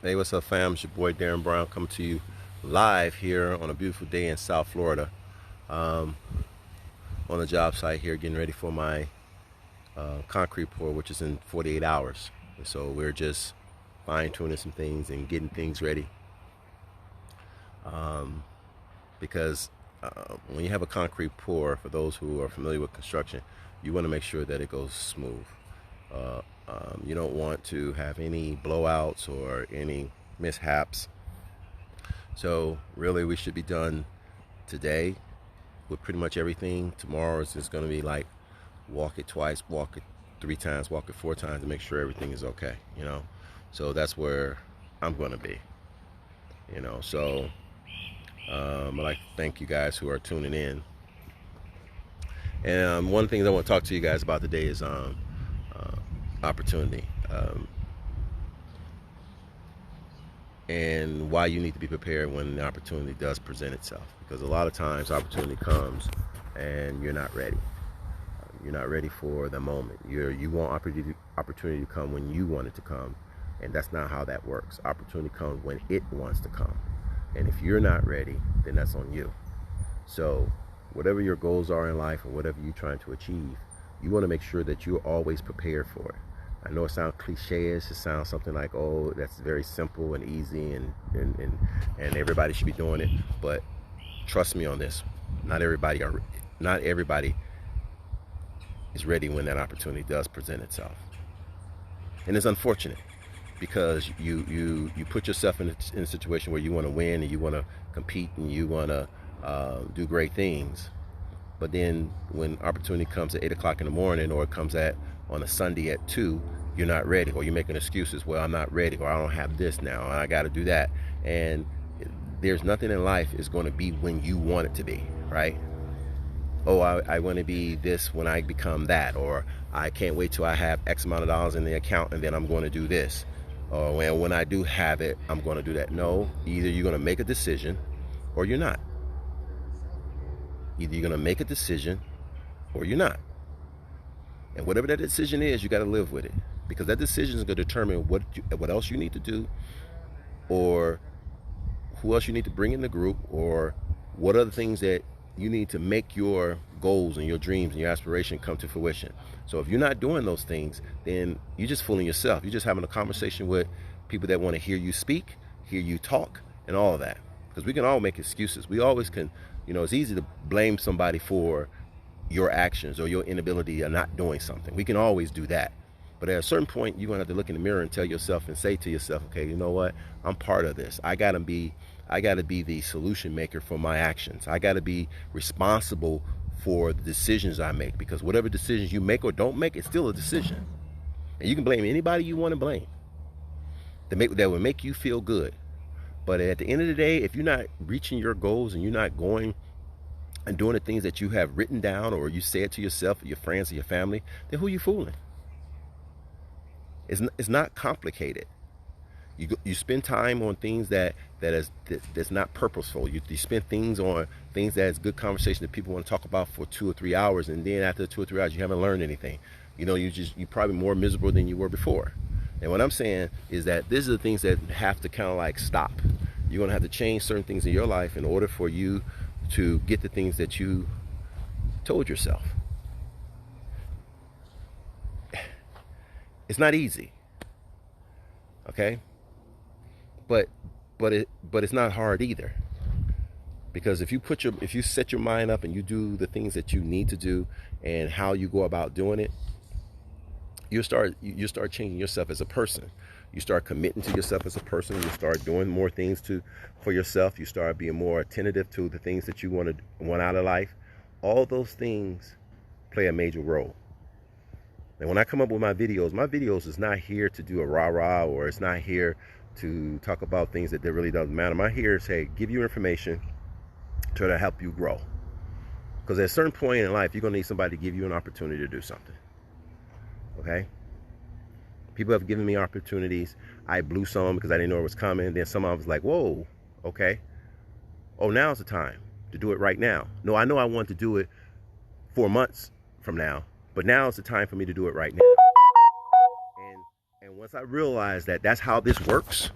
Hey, what's up, fam? It's your boy Darren Brown coming to you live here on a beautiful day in South Florida. Um, on a job site here, getting ready for my concrete pour, which is in 48 hours. And so we're just fine tuning some things and getting things ready. Because when you have a concrete pour, for those who are familiar with construction, you want to make sure that it goes smooth. You don't want to have any blowouts or any mishaps. So really, we should be done today with pretty much everything. Tomorrow is just going to be like walk it twice, walk it 3 times, walk it 4 times to make sure everything is okay. So that's where I'm going to be. So I'd like to thank you guys who are tuning in. And one of the things I want to talk to you guys about today is opportunity. And why you need to be prepared when the opportunity does present itself. Because a lot of times opportunity comes and you're not ready. You're not ready for the moment. You want opportunity to come when you want it to come. And that's not how that works. Opportunity comes when it wants to come. And if you're not ready, then that's on you. So whatever your goals are in life or whatever you're trying to achieve, you want to make sure that you're always prepared for it. I know it sounds cliche-ish. It sounds something like, oh, that's very simple and easy and everybody should be doing it. But trust me on this. Not everybody is ready when that opportunity does present itself. And it's unfortunate because you put yourself in a situation where you want to win and you want to compete and you want to do great things. But then when opportunity comes at 8 o'clock in the morning, or it comes on a Sunday at 2, you're not ready, or you're making excuses. Well, I'm not ready, or I don't have this now, and I got to do that. And there's nothing in life is going to be when you want it to be, right? Oh, I want to be this when I become that, or I can't wait till I have X amount of dollars in the account and then I'm going to do this. Or when I do have it, I'm going to do that. No, either you're going to make a decision or you're not. Either you're going to make a decision or you're not. And whatever that decision is, you got to live with it, because that decision is going to determine what else you need to do, or who else you need to bring in the group, or what other things that you need to make your goals and your dreams and your aspiration come to fruition. So if you're not doing those things, then you're just fooling yourself. You're just having a conversation with people that want to hear you speak, hear you talk, and all of that. Because we can all make excuses. We always can, it's easy to blame somebody for your actions or your inability of not doing something. We can always do that. But at a certain point, you're going to have to look in the mirror and tell yourself and say to yourself, okay, you know what? I'm part of this. I got to be the solution maker for my actions. I got to be responsible for the decisions I make, because whatever decisions you make or don't make, it's still a decision. And you can blame anybody you want to blame that will make you feel good. But at the end of the day, if you're not reaching your goals and you're not going and doing the things that you have written down, or you say it to yourself or your friends or your family, then who are you fooling? It's not complicated. You spend time on things that's not purposeful. You spend things on things that's good conversation that people want to talk about for 2 or 3 hours, and then after 2 or 3 hours, you haven't learned anything. You're probably more miserable than you were before. And what I'm saying is that these are the things that have to kind of like stop. You're going to have to change certain things in your life in order for you to get the things that you told yourself. It's not easy, okay? But it's not hard either, because if you set your mind up and you do the things that you need to do and how you go about doing it, you start changing yourself as a person. You start committing to yourself as a person. You start doing more things for yourself. You start being more attentive to the things that you want out of life. All those things play a major role. And when I come up with my videos is not here to do a rah-rah, or it's not here to talk about things that really doesn't matter. I'm here to say, give you information, try to help you grow. Because at a certain point in life, you're going to need somebody to give you an opportunity to do something. Okay? People have given me opportunities. I blew some because I didn't know it was coming. Then some of them was like, whoa, okay. Oh, now's the time to do it right now. No, I know I want to do it 4 months from now, but now is the time for me to do it right now. And once I realized that that's how this works,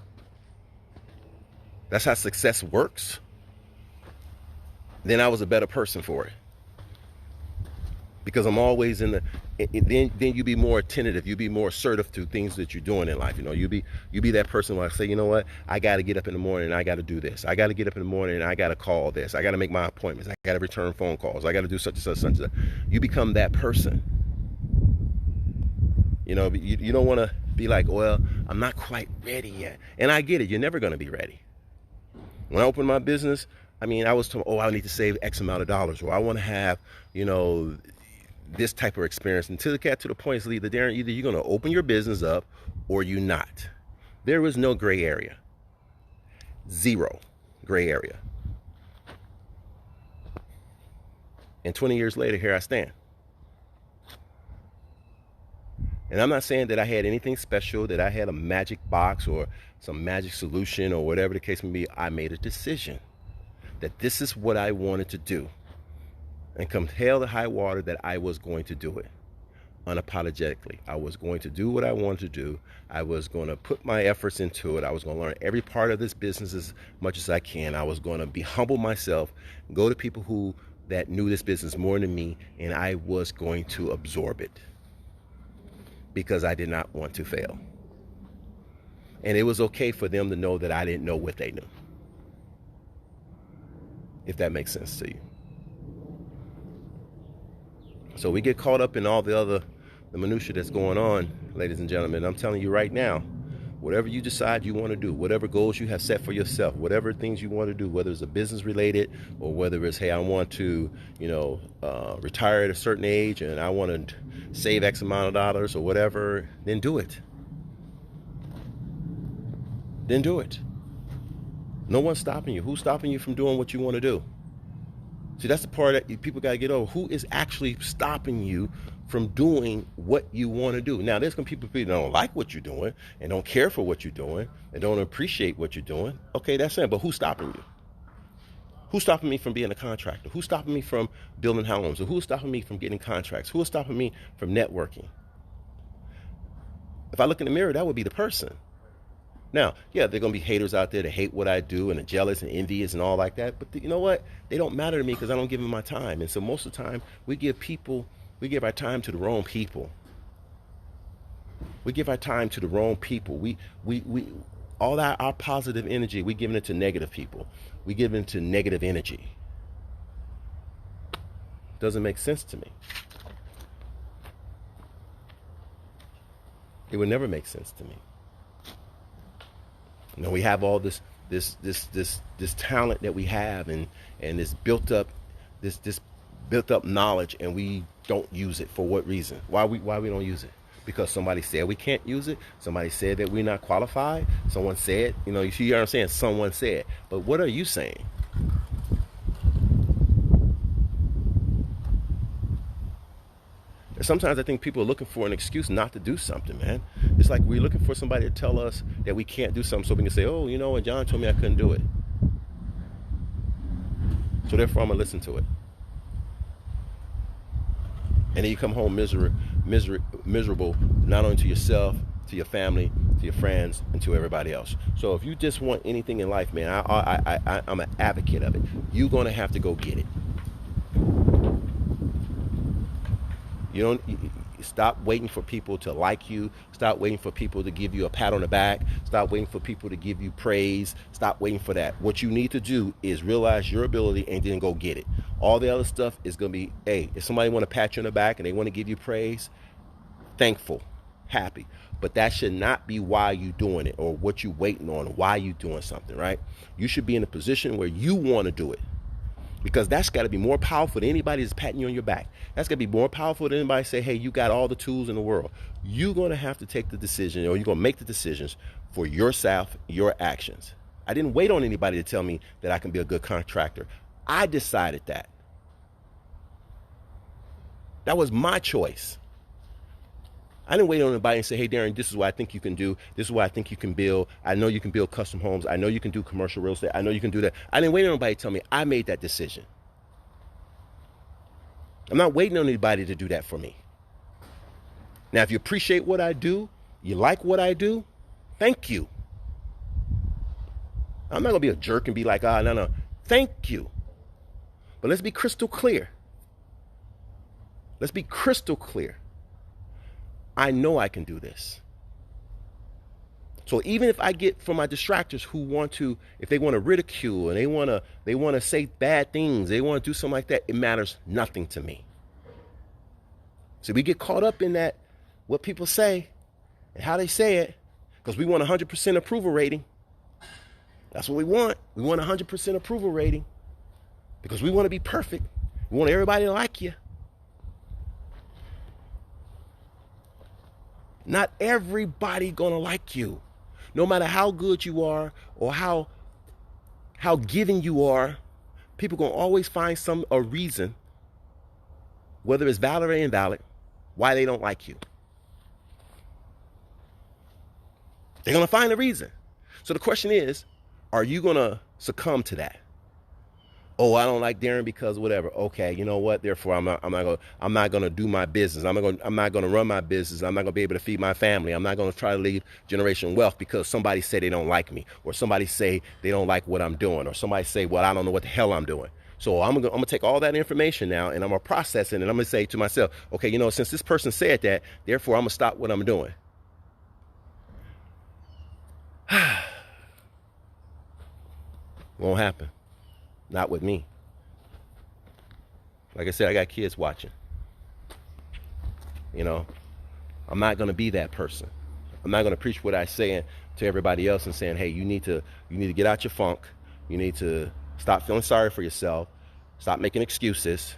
that's how success works, then I was a better person for it. Because I'm always in the, then you be more attentive, you be more assertive to things that you're doing in life. You be that person where I say, you know what, I got to get up in the morning and I got to do this. I got to get up in the morning and I got to call this. I got to make my appointments. I got to return phone calls. I got to do such and such, such and such. You become that person. You don't want to be like, well, I'm not quite ready yet. And I get it. You're never going to be ready. When I opened my business, I was told, I need to save X amount of dollars, or I want to have, this type of experience. Until it got to the point, it's either Darren, either you're going to open your business up or you're not. There was no gray area. Zero gray area. And 20 years later, here I stand. And I'm not saying that I had anything special, that I had a magic box or some magic solution or whatever the case may be. I made a decision that this is what I wanted to do. And come hell to high water, that I was going to do it unapologetically. I was going to do what I wanted to do. I was going to put my efforts into it. I was going to learn every part of this business as much as I can. I was going to be humble myself, go to people that knew this business more than me, and I was going to absorb it because I did not want to fail. And it was okay for them to know that I didn't know what they knew. If that makes sense to you. So we get caught up in all the minutia that's going on, ladies and gentlemen. I'm telling you right now, whatever you decide you want to do, whatever goals you have set for yourself, whatever things you want to do, whether it's a business related or whether it's, hey, I want to, retire at a certain age and I want to save X amount of dollars or whatever, then do it. Then do it. No one's stopping you. Who's stopping you from doing what you want to do? See, that's the part that people got to get over. Who is actually stopping you from doing what you want to do? Now, there's going to be people that don't like what you're doing and don't care for what you're doing and don't appreciate what you're doing. Okay, that's it. But who's stopping you? Who's stopping me from being a contractor? Who's stopping me from building homes? Or who's stopping me from getting contracts? Who's stopping me from networking? If I look in the mirror, that would be the person. Now, yeah, there are going to be haters out there that hate what I do and are jealous and envious and all like that. But you know what? They don't matter to me because I don't give them my time. And so most of the time, we give our time to the wrong people. We give our time to the wrong people. We all our positive energy, we giving it to negative people. We give it to negative energy. Doesn't make sense to me. It would never make sense to me. We have all this talent that we have and this built up knowledge, and we don't use it. For what reason? Why we don't use it? Because somebody said we can't use it. Somebody said that we're not qualified. Someone said, you see what I'm saying? Someone said. But what are you saying? Sometimes I think people are looking for an excuse not to do something, man. It's like we're looking for somebody to tell us that we can't do something so we can say, oh, and John told me I couldn't do it. So therefore, I'm going to listen to it. And then you come home miserable, not only to yourself, to your family, to your friends, and to everybody else. So if you just want anything in life, man, I'm an advocate of it. You're going to have to go get it. You stop waiting for people to like you. Stop waiting for people to give you a pat on the back. Stop waiting for people to give you praise. Stop waiting for that. What you need to do is realize your ability and then go get it. All the other stuff is going to be, hey, if somebody want to pat you on the back and they want to give you praise, thankful, happy. But that should not be why you doing it or what you waiting on, why you doing something, right? You should be in a position where you want to do it. Because that's got to be more powerful than anybody that's patting you on your back. That's going to be more powerful than anybody say, hey, you got all the tools in the world. You're going to have to take the decision, or you're going to make the decisions for yourself, your actions. I didn't wait on anybody to tell me that I can be a good contractor. I decided that. That was my choice. I didn't wait on anybody and say, hey, Darren, this is what I think you can do. This is what I think you can build. I know you can build custom homes. I know you can do commercial real estate. I know you can do that. I didn't wait on anybody to tell me. I made that decision. I'm not waiting on anybody to do that for me. Now, if you appreciate what I do, you like what I do, thank you. I'm not going to be a jerk and be like, ah, no, no. Thank you. But let's be crystal clear. Let's be crystal clear. I know I can do this. So even if I get from my distractors who want to, if they want to ridicule and they want to say bad things, they want to do something like that, it matters nothing to me. So we get caught up in that, what people say and how they say it, because we want 100% approval rating. That's what we want. We want 100% approval rating because we want to be perfect. We want everybody to like you. Not everybody gonna like you. No matter how good you are or how giving you are, people gonna always find a reason, whether it's valid or invalid, why they don't like you. They're gonna find a reason. So the question is, are you gonna succumb to that? Oh, I don't like Darren because whatever. Okay, you know what? Therefore, I'm not gonna do my business. I'm not gonna run my business. I'm not gonna be able to feed my family. I'm not gonna try to leave generational wealth because somebody say they don't like me, or somebody say they don't like what I'm doing, or somebody say, well, I don't know what the hell I'm doing. So I'm gonna take all that information now and I'm gonna process it and I'm gonna say to myself, okay, you know, since this person said that, therefore I'm gonna stop what I'm doing. Won't happen. Not with me. Like I said, I got kids watching. You know, I'm not going to be that person. I'm not going to preach what I say to everybody else and saying, hey, you need to get out your funk. You need to stop feeling sorry for yourself. Stop making excuses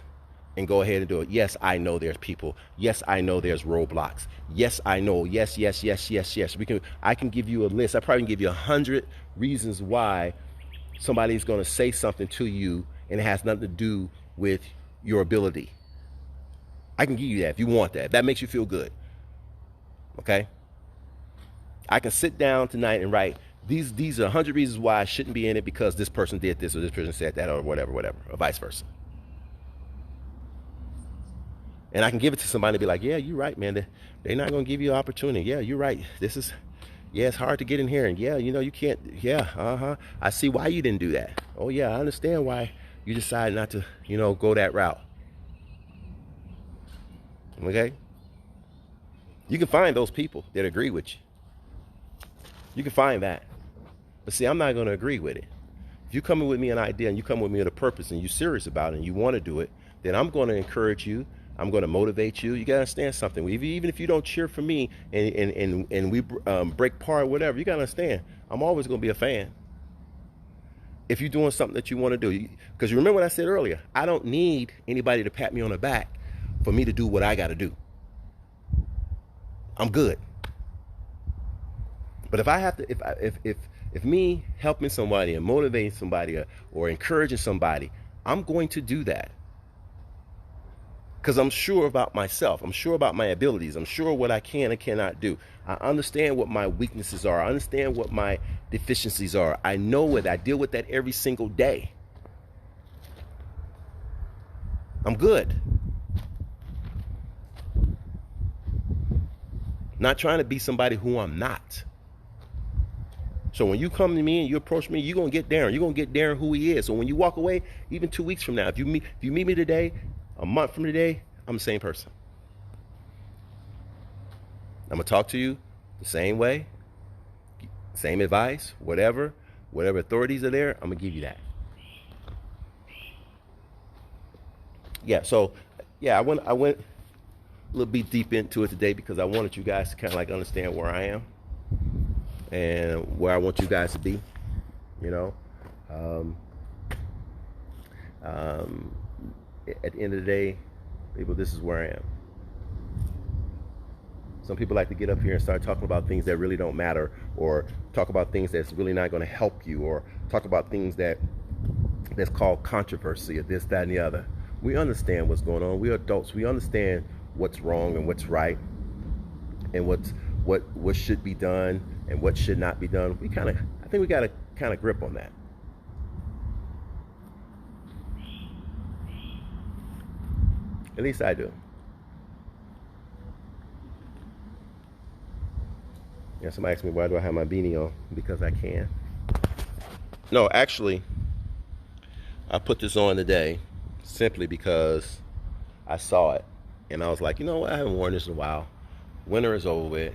and go ahead and do it. Yes, I know there's people. Yes, I know there's roadblocks. Yes, I know. Yes. I can give you a list. I probably can give you 100 reasons why somebody's going to say something to you and it has nothing to do with your ability. I can give you that if you want that. If that makes you feel good. Okay? I can sit down tonight and write, these are 100 reasons why I shouldn't be in it because this person did this or this person said that or whatever, or vice versa. And I can give it to somebody and be like, yeah, you're right, man. They're not going to give you an opportunity. Yeah, you're right. It's hard to get in here. And yeah, you know, you can't. Yeah, I see why you didn't do that. Oh, yeah, I understand why you decided not to, you know, go that route. Okay? You can find those people that agree with you. You can find that. But see, I'm not going to agree with it. If you come in with me an idea and you come with me with a purpose and you're serious about it and you want to do it, then I'm going to encourage you. I'm going to motivate you. You got to understand something. Even if you don't cheer for me and we break par or whatever, you got to understand, I'm always going to be a fan. If you're doing something that you want to do. Because you remember what I said earlier, I don't need anybody to pat me on the back for me to do what I got to do. I'm good. But if I have to, if me helping somebody and motivating somebody or encouraging somebody, I'm going to do that. Because I'm sure about myself. I'm sure about my abilities. I'm sure what I can and cannot do. I understand what my weaknesses are. I understand what my deficiencies are. I know it. I deal with that every single day. I'm good. Not trying to be somebody who I'm not. So when you come to me and you approach me, you're going to get Darren. You're going to get Darren who he is. So when you walk away, even 2 weeks from now, if you meet me today, a month from today, I'm the same person. I'm going to talk to you the same way, same advice, whatever authorities are there, I'm going to give you that. Yeah, so, yeah, I went a little bit deep into it today because I wanted you guys to kind of like understand where I am and where I want you guys to be, you know. At the end of the day, people, this is where I am. Some people like to get up here and start talking about things that really don't matter, or talk about things that's really not going to help you, or talk about things that's called controversy, or this, that, and the other. We understand what's going on. We're adults. We understand what's wrong and what's right, and what should be done and what should not be done. I think we got a kind of grip on that. At least I do. Yeah, somebody asked me why do I have my beanie on? Because I can. No, actually, I put this on today simply because I saw it and I was like, you know what? I haven't worn this in a while. Winter is over with,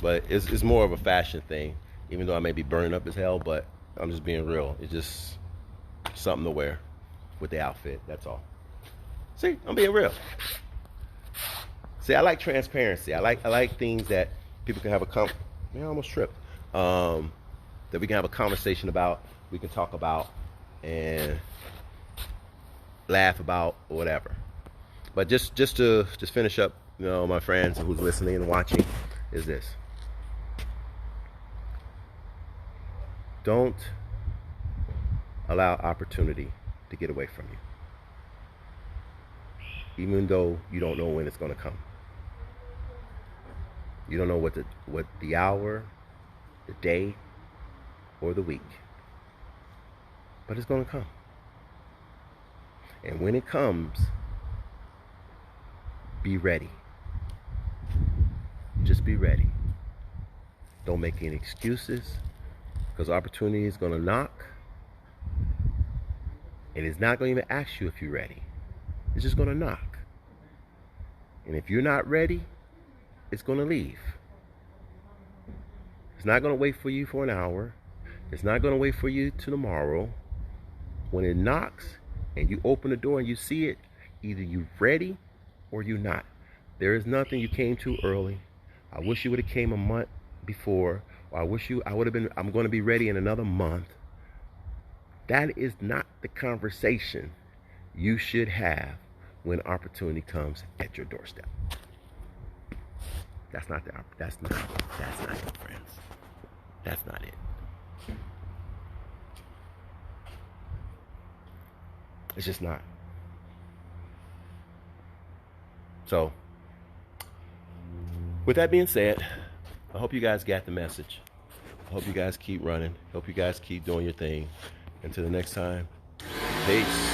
but it's more of a fashion thing. Even though I may be burning up as hell, but I'm just being real. It's just something to wear with the outfit. That's all. See, I'm being real. See, I like transparency. I like things that people can have man, I almost tripped. That we can have a conversation about, we can talk about, and laugh about, or whatever. But just to finish up, my friends who's listening and watching, is this: don't allow opportunity to get away from you, even though you don't know when it's going to come. You don't know what the hour, the day, or the week, but it's going to come. And when it comes, be ready. Just be ready. Don't make any excuses, because opportunity is going to knock, and it's not going to even ask you if you're ready. It's just going to knock. And if you're not ready, it's going to leave. It's not going to wait for you for an hour. It's not going to wait for you to tomorrow. When it knocks and you open the door and you see it, either you're ready or you're not. There is nothing you came too early. I wish you would have came a month before, or I would have been, I'm going to be ready in another month. That is not the conversation you should have when opportunity comes at your doorstep. That's not it, friends. That's not it. It's just not. So, with that being said, I hope you guys got the message. I hope you guys keep running. Hope you guys keep doing your thing. Until the next time, peace.